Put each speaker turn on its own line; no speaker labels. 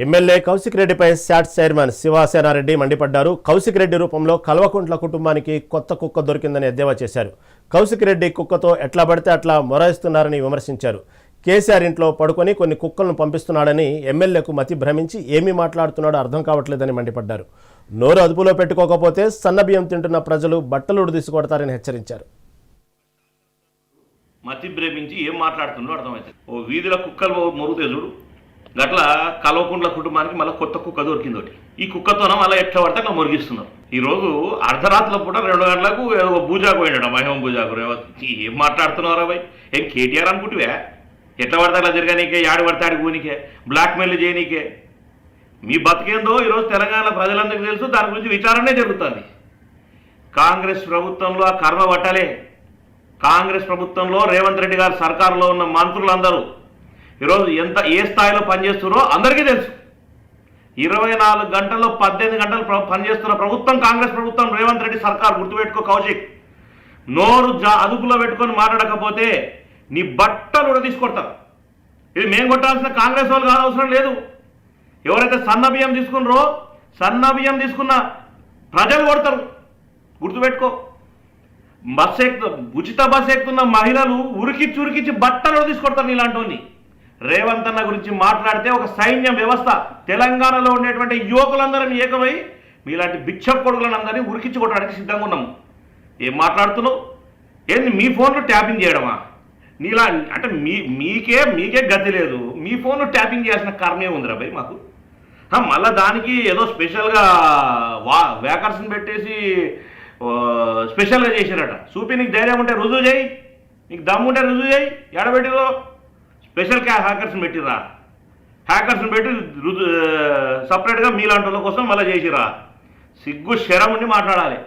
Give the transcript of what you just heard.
MLA Kaushik రెడ్డిపై SAT chairman Shiva Sena Reddy మండిపడ్డారు. కౌశిక్ రెడ్డి రూపంలో కల్వకుంట్ల కుటుంబానికి కొత్త కుక్క దొరికిందని ఎద్దేవా చేశారు. కౌశిక్ రెడ్డి కుక్కతో ఎట్లా పడితే అట్లా మొరాయిస్తున్నారని విమర్శించారు. కేసీఆర్ ఇంట్లో పడుకొని కొన్ని కుక్కలను పంపిస్తున్నాడని, ఎమ్మెల్యేకు మతి భ్రమించి ఏమీ మాట్లాడుతున్నాడో అర్థం కావట్లేదని మండిపడ్డారు. నోరు అదుపులో పెట్టుకోకపోతే సన్నబియ్యం తింటున్న ప్రజలు బట్టలు ఉడిదీసుకొడతారని హెచ్చరించారు.
మతి భ్రమించి ఏం మాట్లాడుతున్నాడో అర్థమవుతుంది. ఓ వీధిలో కుక్కలు మొరుగుతే చూడు, గట్ల కల్వకుంట్ల కుటుంబానికి మళ్ళీ కొత్త కుక్క దొరికింది ఒకటి. ఈ కుక్కతోనే మళ్ళీ ఎట్లా పడితే అట్లా మురిగిస్తున్నారు. ఈరోజు అర్ధరాత్రుల పూట 2 గంటలకు ఏదో పూజాకు పోయినాడు, మహిమ పూజాకు. ఏం మాట్లాడుతున్నారా భయ్? ఏం కేటీఆర్ అనుకుంటువే? ఎట్లా పడితే అట్లా జరగనీకే, యాడి పడితే ఆడికి పోనీకే, బ్లాక్మెయిల్ చేయనీకే. మీ బతికేందో ఈరోజు తెలంగాణ ప్రజలందరికీ తెలుసు. దాని గురించి విచారణే జరుగుతుంది. కాంగ్రెస్ ప్రభుత్వంలో ఆ కర్మ పట్టాలే. కాంగ్రెస్ ప్రభుత్వంలో రేవంత్ రెడ్డి గారి సర్కారులో ఉన్న మంత్రులందరూ ఈరోజు ఏ స్థాయిలో పనిచేస్తున్నారో అందరికీ తెలుసు. 24 గంటల్లో 18 గంటలు పనిచేస్తున్న ప్రభుత్వం కాంగ్రెస్ ప్రభుత్వం, రేవంత్ రెడ్డి సర్కార్. గుర్తుపెట్టుకో కౌశిక్, నోరు అదుపులో పెట్టుకొని మాట్లాడకపోతే నీ బట్టలు కూడా తీసుకొడతారు. ఇది మేము కొట్టాల్సిన కాంగ్రెస్ వాళ్ళు కాదు, అవసరం లేదు. ఎవరైతే సన్న బియ్యం తీసుకున్నారో, సన్న బియ్యం తీసుకున్న ప్రజలు కొడతారు. గుర్తుపెట్టుకో. ఉచిత బస్సు ఎక్కుతున్న మహిళలు ఉరికిచ్చి బట్టలు తీసుకొడతారు నీలాంటి. రేవంత్ అన్న గురించి మాట్లాడితే ఒక సైన్య వ్యవస్థ తెలంగాణలో ఉండేటువంటి యువకులందరినీ ఏకమై మీలాంటి బిచ్చప్ కొడుకులను అందరినీ ఉరికిచ్చి కొట్టడానికి సిద్ధంగా ఉన్నాము. ఏం మాట్లాడుతున్నావు? ఏంది మీ ఫోన్లో ట్యాపింగ్ చేయడమా? నీలా అంటే మీకే గతి లేదు. మీ ఫోన్లో ట్యాపింగ్ చేయాల్సిన కర్మే ఉందిరా భయ్ మాకు. మళ్ళీ దానికి ఏదో స్పెషల్గా వ్యాకర్స్ని పెట్టేసి స్పెషల్గా చేశారట. చూపి, నీకు ధైర్యం ఉంటే రుజువు చేయి, నీకు దమ్ము ఉంటే రుజువు చేయి. ఎడబెట్టిరో స్పెషల్ హ్యాకర్స్ని పెట్టిరా, హ్యాకర్స్ని పెట్టి సపరేట్గా మీలాంటి వాళ్ళ కోసం మళ్ళీ చేసిరా. సిగ్గు శరం ఉండి మాట్లాడాలి.